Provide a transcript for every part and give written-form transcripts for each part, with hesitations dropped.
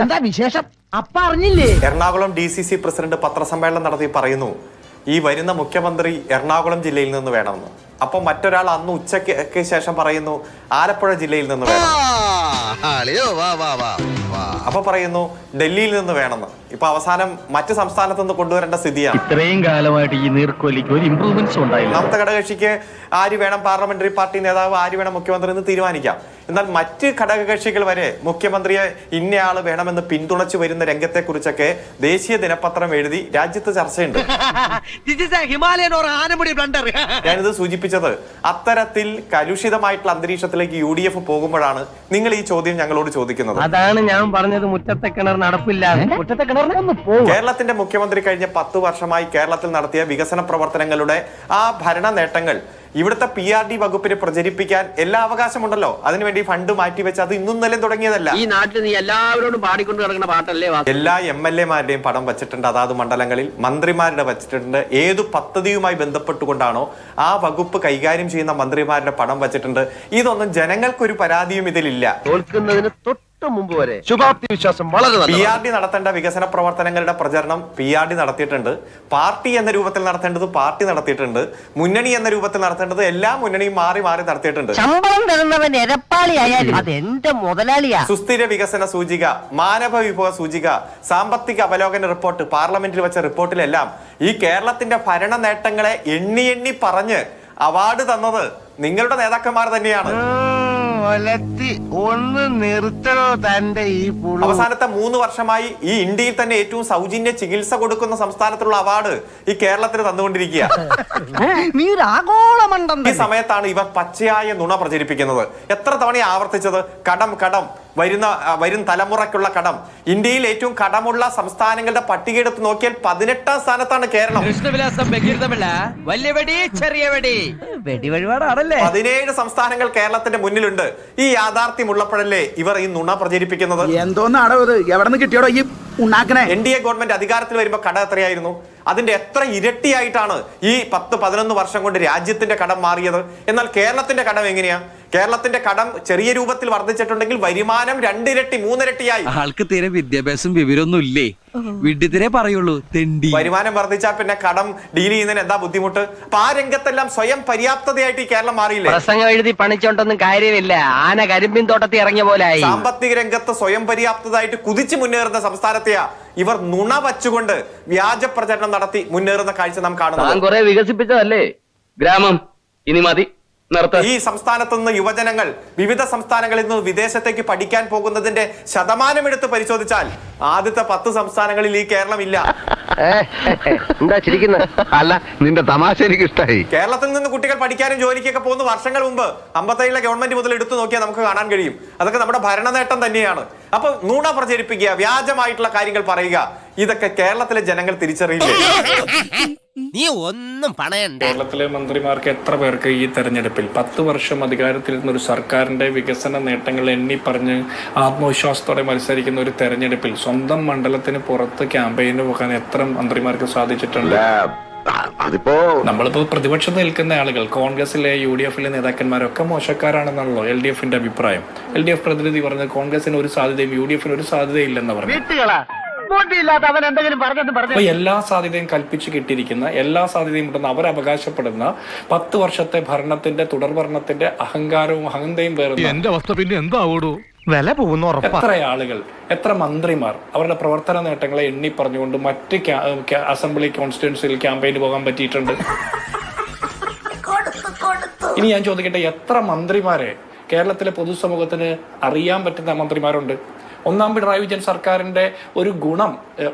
എന്താ വിശേഷം? അപ്പ അറിഞ്ഞില്ലേ? എറണാകുളം DCC പ്രസിഡന്റ് പത്രസമ്മേളനം നടത്തി പറയുന്നു, ഈ വരുന്ന മുഖ്യമന്ത്രി എറണാകുളം ജില്ലയിൽ നിന്ന് വേണമെന്ന്. അപ്പൊ മറ്റൊരാൾ അന്ന് ഉച്ചയ്ക്ക് ശേഷം പറയുന്നു ആലപ്പുഴ ജില്ലയിൽ നിന്ന് വേണം. അപ്പൊ പറയുന്നു ഡൽഹിയിൽ നിന്ന് വേണമെന്ന്. ഇപ്പൊ അവസാനം മറ്റു സംസ്ഥാനത്ത് നിന്ന് കൊണ്ടുവരേണ്ട സ്ഥിതിയാണ്. ഇത്രയും കാലമായിട്ട് ഈ നീർക്കോലിക്ക് ഒരു ഇംപ്രൂവ്മെന്റ്സ് ഉണ്ടായില്ല. ഒന്നാമത്തെ ഘടകകക്ഷിക്ക് ആര് വേണം പാർലമെന്ററി പാർട്ടി നേതാവ്, ആര് വേണം മുഖ്യമന്ത്രി എന്ന് തീരുമാനിക്കാം. എന്നാൽ മറ്റ് ഘടകകക്ഷികൾ വരെ മുഖ്യമന്ത്രിയെ ഇന്നയാള് വേണമെന്ന് പിന്തുണച്ചു വരുന്ന രംഗത്തെ കുറിച്ചൊക്കെ ദേശീയ ദിനപത്രം എഴുതി രാജ്യത്ത് ചർച്ചയുണ്ട്. ഞാനിത് സൂചിപ്പിച്ചത് അത്തരത്തിൽ കലുഷിതമായിട്ടുള്ള അന്തരീക്ഷത്തിലേക്ക് UDF പോകുമ്പോഴാണ് നിങ്ങൾ ഈ ചോദ്യം ഞങ്ങളോട് ചോദിക്കുന്നത്. അതാണ് ഞാൻ പറഞ്ഞത്, മുറ്റത്തെ കിണർ നടപ്പില്ല. മുറ്റത്തെ കിണറിനൊന്ന് പോകും. കേരളത്തിന്റെ മുഖ്യമന്ത്രി കഴിഞ്ഞ 10 വർഷമായി കേരളത്തിൽ നടത്തിയ വികസന പ്രവർത്തനങ്ങളുടെ ആ ഭരണ നേട്ടങ്ങൾ ഇവിടുത്തെ PRD വകുപ്പിനെ പ്രചരിപ്പിക്കാൻ എല്ലാ അവകാശമുണ്ടല്ലോ. അതിനുവേണ്ടി ഫണ്ട് മാറ്റിവെച്ച് അത് ഇന്നും നിലം തുടങ്ങിയതല്ല. ഈ നാട്ടിൽ നീ എല്ലാവരോടും പാടിക്കൊണ്ട് കിടക്കുന്ന പാട്ടല്ലേ? എല്ലാ MLA-മാരുടെയും പടം വെച്ചിട്ടുണ്ട്, അതാത് മണ്ഡലങ്ങളിൽ മന്ത്രിമാരുടെ വെച്ചിട്ടുണ്ട്. ഏതു പദ്ധതിയുമായി ബന്ധപ്പെട്ടുകൊണ്ടാണോ ആ വകുപ്പ് കൈകാര്യം ചെയ്യുന്ന മന്ത്രിമാരുടെ പടം വെച്ചിട്ടുണ്ട്. ഇതൊന്നും ജനങ്ങൾക്കൊരു പരാതിയും ഇതിലില്ല. തോൽക്കുന്നതിന് മുമ്പ് വരെ ശുഭാപ്തി വിശ്വാസം വളരെ PRD നടത്തേണ്ട വികസന പ്രവർത്തനങ്ങളുടെ പ്രചരണം PRD നടത്തിയിട്ടുണ്ട്. പാർട്ടി എന്ന രൂപത്തിൽ നടത്തേണ്ടത് പാർട്ടി നടത്തിയിട്ടുണ്ട്. മുന്നണി എന്ന രൂപത്തിൽ നടത്തേണ്ടത് എല്ലാ മുന്നണിയും മാറി മാറി നടത്തിയിട്ടുണ്ട്. ശമ്പളം തരുന്നവൻ എരപ്പാളിയായാലും അത് എന്റെ മുതലാളിയാ. സുസ്ഥിര വികസന സൂചിക, മാനവ വിഭവ സൂചിക, സാമ്പത്തിക അവലോകന റിപ്പോർട്ട്, പാർലമെന്റിൽ വെച്ച റിപ്പോർട്ടിലെല്ലാം ഈ കേരളത്തിന്റെ ഭരണ നേട്ടങ്ങളെ എണ്ണി എണ്ണി പറഞ്ഞ് അവാർഡ് തന്നത് നിങ്ങളുടെ നേതാക്കന്മാർ തന്നെയാണ്. ഒന്ന് നിർത്തണോ തന്റെ ഈ അവസാനത്തെ 3 വർഷമായി ഈ ഇന്ത്യയിൽ തന്നെ ഏറ്റവും സൗജന്യ ചികിത്സ കൊടുക്കുന്ന സംസ്ഥാനത്തുള്ള അവാർഡ് ഈ കേരളത്തിന് തന്നുകൊണ്ടിരിക്കുക. ഈ സമയത്താണ് ഇവർ പച്ചയായ നുണ പ്രചരിപ്പിക്കുന്നത്. എത്ര തവണ ആവർത്തിച്ചത്? കടം കടം, വരും തലമുറയ്ക്കുള്ള കടം. ഇന്ത്യയിൽ ഏറ്റവും കടമുള്ള സംസ്ഥാനങ്ങളുടെ പട്ടിക എടുത്ത് നോക്കിയാൽ 18ാം സ്ഥാനത്താണ് കേരളം. 17 സംസ്ഥാനങ്ങൾ കേരളത്തിന്റെ മുന്നിലുണ്ട്. ഈ യാഥാർത്ഥ്യം ഉള്ളപ്പോഴല്ലേ ഇവർ ഈ നുണ പ്രചരിപ്പിക്കുന്നത്? എന്തോന്നാടോ ഇത്? എവിടെ നിന്ന് കിട്ടിയോടോ ഈ ഉണ്ടാക്കണേ? NDA ഗവൺമെന്റ് അധികാരത്തിൽ വരുമ്പോൾ കടം എത്രയായിരുന്നു? അതിന്റെ എത്ര ഇരട്ടിയായിട്ടാണ് ഈ 10-11 വർഷം കൊണ്ട് രാജ്യത്തിന്റെ കടം മാറിയത്. എന്നാൽ കേരളത്തിന്റെ കടം എങ്ങനെയാ? കേരളത്തിന്റെ കടം ചെറിയ രൂപത്തിൽ വർദ്ധിച്ചിട്ടുണ്ടെങ്കിൽ വരുമാനം 2 ഇരട്ടി 3 ഇരട്ടിയായി. ആൾക്ക് തീരെ വിദ്യാഭ്യാസം വിവരമൊന്നും ഇല്ലേ? വിഡ്ഢിത്തിരെ പറയുള്ളൂ, തെണ്ടി. വരുമാനം വർദ്ധിച്ചാൽ പിന്നെ കടം ഡീൽ ചെയ്യുന്നതിന് എന്താ ബുദ്ധിമുട്ട്? അപ്പൊ ആ രംഗത്തെല്ലാം സ്വയം പര്യാപ്തതയായിട്ട് ഈ കേരളം മാറിയില്ലേ? പ്രസംഗം എഴുതി പണിച്ചോണ്ടൊന്നും കാര്യമില്ല. ആന കരിമ്പിൻ തോട്ടത്തിൽ ഇറങ്ങിയ പോലായി. സാമ്പത്തിക രംഗത്ത് സ്വയം പര്യാപ്തതയായിട്ട് കുതിച്ചു മുന്നേറുന്ന സംസ്ഥാനത്തെയാ ഇവർ നുണ വച്ചുകൊണ്ട് വ്യാജ പ്രചരണം നടത്തി മുന്നേറുന്ന കാഴ്ച നാം കാണുന്നത്. കുറെ വികസിപ്പിച്ചതല്ലേ ഗ്രാമം, ഇനി മതി. ഈ സംസ്ഥാനത്ത് നിന്ന് യുവജനങ്ങൾ വിവിധ സംസ്ഥാനങ്ങളിൽ നിന്ന് വിദേശത്തേക്ക് പഠിക്കാൻ പോകുന്നതിന്റെ ശതമാനം എടുത്ത് പരിശോധിച്ചാൽ ആദ്യത്തെ 10 സംസ്ഥാനങ്ങളിൽ ഈ കേരളം ഇല്ല. എന്താ ചിരിക്കുന്നത്? അല്ല, നിന്റെ തമാശ എനിക്ക് ഇഷ്ടായി. കേരളത്തിൽ നിന്ന് കുട്ടികൾ പഠിക്കാനും ജോലിക്കൊക്കെ പോകുന്ന വർഷങ്ങൾ മുമ്പ് 57 ഗവൺമെന്റ് മുതൽ എടുത്തു നോക്കിയാൽ നമുക്ക് കാണാൻ കഴിയും. അതൊക്കെ നമ്മുടെ ഭരണ നേട്ടം തന്നെയാണ്. അപ്പൊ നുണ പ്രചരിപ്പിക്കുക, വ്യാജമായിട്ടുള്ള കാര്യങ്ങൾ പറയുക, ഇതൊക്കെ കേരളത്തിലെ ജനങ്ങൾ തിരിച്ചറിയില്ലേ? നീ ഒന്നും പണയണ്ട. കേരളത്തിലെ മന്ത്രിമാർക്ക് എത്ര പേർക്ക് ഈ തെരഞ്ഞെടുപ്പിൽ 10 വർഷം അധികാരത്തിൽ ഇരുന്ന ഒരു സർക്കാരിന്റെ വികസന നേട്ടങ്ങൾ എണ്ണി പറഞ്ഞ് ആത്മവിശ്വാസത്തോടെ മത്സരിക്കുന്ന ഒരു തെരഞ്ഞെടുപ്പിൽ സ്വന്തം മണ്ഡലത്തിന് പുറത്ത് ക്യാമ്പയിന് പോകാൻ എത്ര മന്ത്രിമാർക്ക് സാധിച്ചിട്ടുണ്ട്? നമ്മളിപ്പോ പ്രതിപക്ഷത്ത് നിൽക്കുന്ന ആളുകൾ, കോൺഗ്രസിലെ UDF-ലെ നേതാക്കന്മാരൊക്കെ മോശക്കാരാണെന്നാണല്ലോ LDF-ന്റെ അഭിപ്രായം. LDF പ്രതിനിധി പറഞ്ഞത് കോൺഗ്രസിന് ഒരു സാധ്യതയും UDF-ന് ഒരു സാധ്യതയില്ലെന്ന് പറഞ്ഞു. അപ്പൊ എല്ലാ സാധ്യതയും കൽപ്പിച്ചു കിട്ടിയിരിക്കുന്ന, എല്ലാ സാധ്യതയും ഉണ്ടെന്ന് അവർ അവകാശപ്പെടുന്ന 10 വർഷത്തെ ഭരണത്തിന്റെ തുടർഭരണത്തിന്റെ അഹങ്കാരവും അഹന്തയും പേറുന്ന എന്റെ അവസ്ഥ പിന്നെ എന്താവൂടൂ? വില പോകുന്നു. എത്ര ആളുകൾ, എത്ര മന്ത്രിമാർ അവരുടെ പ്രവർത്തന നേട്ടങ്ങളെ എണ്ണി പറഞ്ഞുകൊണ്ട് മറ്റ് അസംബ്ലി കോൺസ്റ്റിറ്റ്യുവൻസിയിൽ ക്യാമ്പയിന് പോകാൻ പറ്റിയിട്ടുണ്ട്? ഇനി ഞാൻ ചോദിക്കട്ടെ, എത്ര മന്ത്രിമാരെ കേരളത്തിലെ പൊതുസമൂഹത്തിന് അറിയാൻ പറ്റുന്ന മന്ത്രിമാരുണ്ട്? ഒന്നാം പിണറായി വിജയൻ സർക്കാരിന്റെ ഒരു ഗുണം,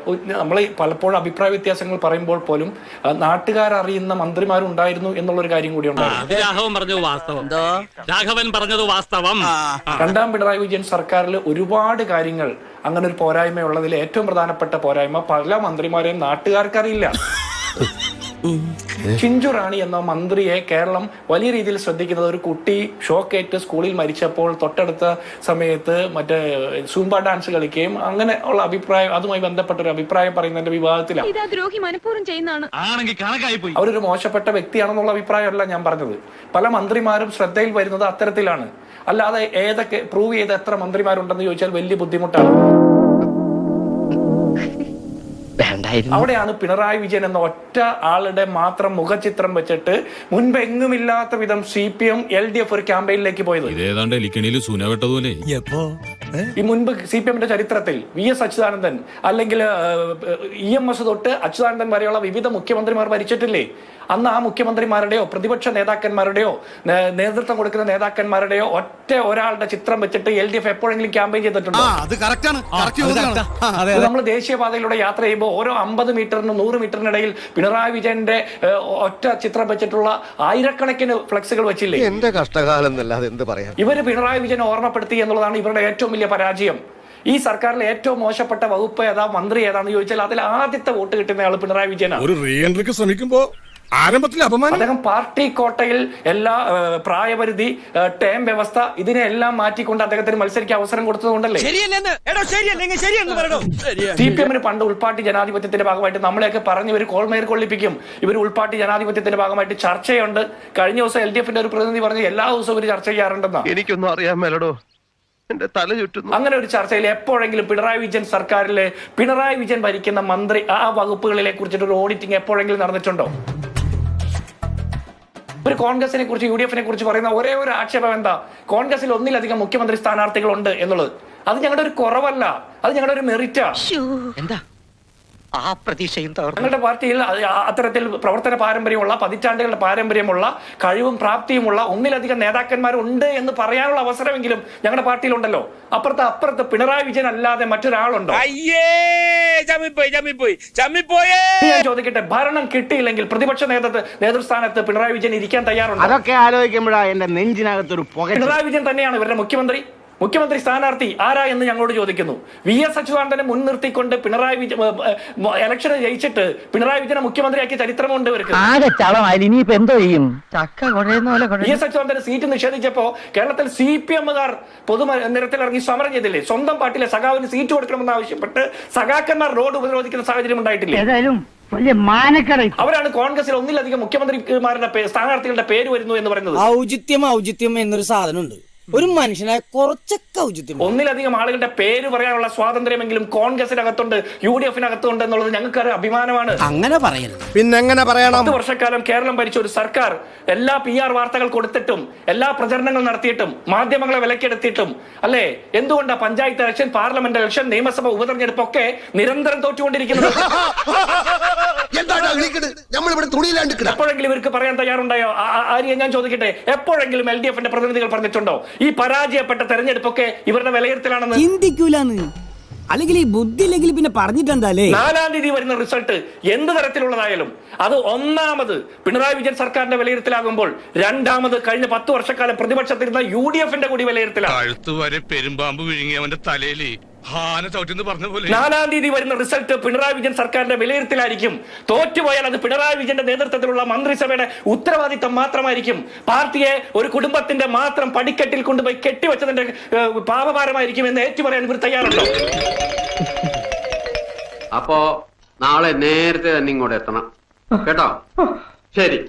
നമ്മൾ പലപ്പോഴും അഭിപ്രായ വ്യത്യാസങ്ങൾ പറയുമ്പോൾ പോലും നാട്ടുകാരറിയുന്ന മന്ത്രിമാരുണ്ടായിരുന്നു എന്നുള്ളൊരു കാര്യം കൂടി ഉണ്ടായിരുന്നു. രണ്ടാം പിണറായി വിജയൻ സർക്കാരിൽ ഒരുപാട് കാര്യങ്ങൾ, അങ്ങനെ ഒരു പോരായ്മയുള്ളതിൽ ഏറ്റവും പ്രധാനപ്പെട്ട പോരായ്മ പല മന്ത്രിമാരെയും നാട്ടുകാർക്കറിയില്ല. ചിഞ്ചു റാണി എന്ന മന്ത്രിയെ കേരളം വലിയ രീതിയിൽ ശ്രദ്ധിക്കുന്നത് ഒരു കുട്ടി ഷോക്കേറ്റ് സ്കൂളിൽ മരിച്ചപ്പോൾ തൊട്ടടുത്ത സമയത്ത് മറ്റേ സൂംബ ഡാൻസ് കളിക്കുകയും അങ്ങനെ ഉള്ള അഭിപ്രായം, അതുമായി ബന്ധപ്പെട്ട ഒരു അഭിപ്രായം പറയുന്നതിന്റെ വിവാദത്തിലാണ്. അവരൊരു മോശപ്പെട്ട വ്യക്തിയാണെന്നുള്ള അഭിപ്രായമല്ല ഞാൻ പറഞ്ഞത്. പല മന്ത്രിമാരും ശ്രദ്ധയിൽ വരുന്നത് അത്തരത്തിലാണ്. അല്ലാതെ ഏതൊക്കെ പ്രൂവ് ചെയ്ത എത്ര മന്ത്രിമാരുണ്ടെന്ന് ചോദിച്ചാൽ വലിയ ബുദ്ധിമുട്ടാണ്. അവിടെയാണ് പിണറായി വിജയൻ എന്ന ഒറ്റ ആളുടെ മാത്രം മുഖചിത്രം വെച്ചിട്ട് മുൻപ് എങ്ങുമില്ലാത്ത വിധം CPM LDF ഒരു ക്യാമ്പയിനിലേക്ക് പോയത്. ഈ മുൻപ് CPM-ന്റെ ചരിത്രത്തിൽ VS അച്യുതാനന്ദൻ അല്ലെങ്കിൽ EMS തൊട്ട് അച്യുതാനന്ദൻ വരെയുള്ള വിവിധ മുഖ്യമന്ത്രിമാർ ഭരിച്ചിട്ടില്ലേ? അന്ന് ആ മുഖ്യമന്ത്രിമാരുടെയോ പ്രതിപക്ഷ നേതാക്കന്മാരുടെയോ നേതൃത്വം കൊടുക്കുന്ന നേതാക്കന്മാരുടെയോ ഒറ്റ ഒരാളുടെ ചിത്രം വെച്ചിട്ട് LDF എപ്പോഴെങ്കിലും ക്യാമ്പയിൻ ചെയ്തിട്ടുണ്ടോ? നമ്മൾ ദേശീയപാതയിലൂടെ യാത്ര ചെയ്യുമ്പോൾ ഓരോ 50 മീറ്ററിനും 100 മീറ്ററിനിടയിൽ പിണറായി വിജയന്റെ ഒറ്റ ചിത്രം വെച്ചിട്ടുള്ള ആയിരക്കണക്കിന് ഫ്ലെക്സുകൾ വെച്ചില്ലേ? എന്റെ കഷ്ടകാലം എന്നല്ലാതെ എന്ത് പറയാം. ഇവര് പിണറായി വിജയനെ ഓർമ്മപ്പെടുത്തി എന്നുള്ളതാണ് ഇവരുടെ ഏറ്റവും വലിയ പരാജയം. ഈ സർക്കാരിലെ ഏറ്റവും മോശപ്പെട്ട വകുപ്പ് ഏതാ, മന്ത്രി ഏതാന്ന് ചോദിച്ചാൽ അതിൽ ആദ്യത്തെ വോട്ട് കിട്ടുന്ന ആള് പിണറായി വിജയനാണ്. ഒരു റീ എൻട്രിക്ക് ശ്രമിക്കുമ്പോ ആരംഭത്തിൽ അപമാനം. അദ്ദേഹം പാർട്ടി കോട്ടയിൽ എല്ലാ പ്രായപരിധി, ടേം വ്യവസ്ഥ ഇതിനെല്ലാം മാറ്റിക്കൊണ്ട് അദ്ദേഹത്തിന് മത്സരിക്കാൻ അവസരം കൊടുത്തതുകൊണ്ടല്ലേ. CPM-ന് പണ്ട് ഉൾപാർട്ടി ജനാധിപത്യത്തിന്റെ ഭാഗമായിട്ട് നമ്മളെയൊക്കെ പറഞ്ഞ് ഇവർ കോൾമേർ കൊള്ളിപ്പിക്കും. ഇവർ ഉൾപാർട്ടി ജനാധിപത്യത്തിന്റെ ഭാഗമായിട്ട് ചർച്ചയുണ്ട്. കഴിഞ്ഞ ദിവസം LDF-ന്റെ ഒരു പ്രതിനിധി പറഞ്ഞ് എല്ലാ ദിവസവും ഇവർ ചർച്ച ചെയ്യാറുണ്ടെന്നാ. എനിക്കൊന്നും അറിയാൻ മേലടോ, എന്റെ തല ചുറ്റുന്നു. അങ്ങനെ ഒരു ചർച്ചയിൽ എപ്പോഴെങ്കിലും പിണറായി വിജയൻ സർക്കാരിലെ പിണറായി വിജയൻ ഭരിക്കുന്ന മന്ത്രി ആ വകുപ്പുകളിലെ കുറിച്ചിട്ട് ഒരു ഓഡിറ്റിംഗ് എപ്പോഴെങ്കിലും നടന്നിട്ടുണ്ടോ? ഒരു കോൺഗ്രസിനെ കുറിച്ച് UDF-നെ കുറിച്ച് പറയുന്ന ഒരേ ഒരു ആക്ഷേപം എന്താ? കോൺഗ്രസിൽ ഒന്നിലധികം മുഖ്യമന്ത്രി സ്ഥാനാർത്ഥികളുണ്ട് എന്നുള്ളത്. അത് ഞങ്ങളുടെ ഒരു കുറവല്ല, അത് ഞങ്ങളുടെ ഒരു മെറിറ്റാ. എന്താ ആ പ്രതീക്ഷയും ഞങ്ങളുടെ പാർട്ടിയിൽ അത്തരത്തിൽ പ്രവർത്തന പാരമ്പര്യമുള്ള, പതിറ്റാണ്ടുകളുടെ പാരമ്പര്യമുള്ള, കഴിവും പ്രാപ്തിയുമുള്ള ഒന്നിലധികം നേതാക്കന്മാരുണ്ട് എന്ന് പറയാനുള്ള അവസരമെങ്കിലും ഞങ്ങളുടെ പാർട്ടിയിലുണ്ടല്ലോ. അപ്പുറത്ത് പിണറായി വിജയൻ അല്ലാതെ മറ്റൊരാളുണ്ടോ? ഞാൻ ചോദിക്കട്ടെ, ഭരണം കിട്ടിയില്ലെങ്കിൽ പ്രതിപക്ഷ നേതൃസ്ഥാനത്ത് പിണറായി വിജയൻ ഇരിക്കാൻ തയ്യാറുണ്ടോ? അതൊക്കെ ആലോചിക്കുമ്പോഴാ എന്റെ നെഞ്ചിനകത്തൊരു പുക. പിണറായി വിജയൻ തന്നെയാണ് ഇവരുടെ മുഖ്യമന്ത്രി സ്ഥാനാർത്ഥി ആരാ എന്ന് ഞങ്ങളോട് ചോദിക്കുന്നു. VS അച്യുതാനന്ദനെ മുൻനിർത്തിക്കൊണ്ട് പിണറായി വിജയൻ ഇലക്ഷന് ജയിച്ചിട്ട് പിണറായി വിജയനെ മുഖ്യമന്ത്രിയാക്കിയ ചരിത്രമുണ്ട് ഇവർക്ക്. VS അച്യുതാനന്ദന് സീറ്റ് നിഷേധിച്ചപ്പോ കേരളത്തിൽ CPM-കാർ പൊതുനിരത്തിലിറങ്ങി സമരം ചെയ്തില്ലേ? സ്വന്തം പാർട്ടിയിലെ സഖാവിന് സീറ്റ് കൊടുക്കണമെന്ന് ആവശ്യപ്പെട്ട് സഖാക്കന്മാർ റോഡ് ഉപരോധിക്കുന്ന സാഹചര്യം ഉണ്ടായിട്ടില്ലേ? അവരാണ് കോൺഗ്രസിൽ ഒന്നിലധികം മുഖ്യമന്ത്രിമാരുടെ സ്ഥാനാർത്ഥികളുടെ പേര് വരുന്നു എന്ന് പറയുന്നത്. ഔചിത്യം എന്നൊരു സാധനമുണ്ട്. ഒരു മനുഷ്യനായ കുറച്ചൊക്കെ ഔചിത്യം. ഒന്നിലധികം ആളുകളുടെ പേര് പറയാനുള്ള സ്വാതന്ത്ര്യമെങ്കിലും കോൺഗ്രസിനകത്തുണ്ട്, UDF-നകത്തുണ്ട് എന്നുള്ളത് ഞങ്ങൾക്ക് അഭിമാനമാണ്. അങ്ങനെ പറയരുത്. പിന്നെ എങ്ങനെ പറയണം? 10 വർഷക്കാലം കേരളം ഭരിച്ച ഒരു സർക്കാർ എല്ലാ PR വാർത്തകൾ കൊടുത്തിട്ടും എല്ലാ പ്രചരണങ്ങൾ നടത്തിയിട്ടും മാധ്യമങ്ങളെ വിലക്കെടുത്തിട്ടും അല്ലേ, എന്തുകൊണ്ടാണ് പഞ്ചായത്ത് ഇലക്ഷൻ, പാർലമെന്റ് ഇലക്ഷൻ, നിയമസഭ ഉപതെരഞ്ഞെടുപ്പൊക്കെ നിരന്തരം തോറ്റുകൊണ്ടിരിക്കുന്നത്? എപ്പോഴെങ്കിലും ഇവർക്ക് പറയാൻ തയ്യാറുണ്ടായോ? ആര്യ, ഞാൻ ചോദിക്കട്ടെ, എപ്പോഴെങ്കിലും LDF-ന്റെ പ്രതിനിധികൾ പറഞ്ഞിട്ടുണ്ടോ ഈ പരാജയപ്പെട്ട തെരഞ്ഞെടുപ്പൊക്കെ ഇവരുടെ വിലയിരുത്തലാണെന്ന്? ചിന്തിക്കൂലെന്ന്. അല്ലെങ്കിൽ ഈ ബുദ്ധി ഇല്ലെങ്കിൽ പിന്നെ പറഞ്ഞിട്ടെന്താലേ. 4-ാം തീയതി വരുന്ന റിസൾട്ട് എന്ത് തരത്തിലുള്ളതായാലും അത് ഒന്നാമത് പിണറായി വിജയൻ സർക്കാരിന്റെ വിലയിരുത്തലാകുമ്പോൾ രണ്ടാമത് കഴിഞ്ഞ 10 വർഷക്കാലം പ്രതിപക്ഷത്തിരുന്ന UDF-ന്റെ കൂടി വിലയിരുത്തലാണ്. 4-ാം തീയതി വരുന്ന റിസൾട്ട് പിണറായി വിജയൻ സർക്കാരിന്റെ വിലയിരുത്തലായിരിക്കും. തോറ്റുപോയാൽ അത് പിണറായി വിജയന്റെ നേതൃത്വത്തിലുള്ള മന്ത്രിസഭയുടെ ഉത്തരവാദിത്തം മാത്രമായിരിക്കും. പാർട്ടിയെ ഒരു കുടുംബത്തിന്റെ മാത്രം പടിക്കെട്ടിൽ കൊണ്ടുപോയി കെട്ടിവെച്ചതിന്റെ പാപഭാരമായിരിക്കും എന്ന് ഏറ്റുപറയാൻ ഇവർ തയ്യാറുണ്ടോ? അപ്പോ നാളെ നേരത്തെ തന്നെ ഇങ്ങോട്ട് എത്തണം കേട്ടോ. ശരി.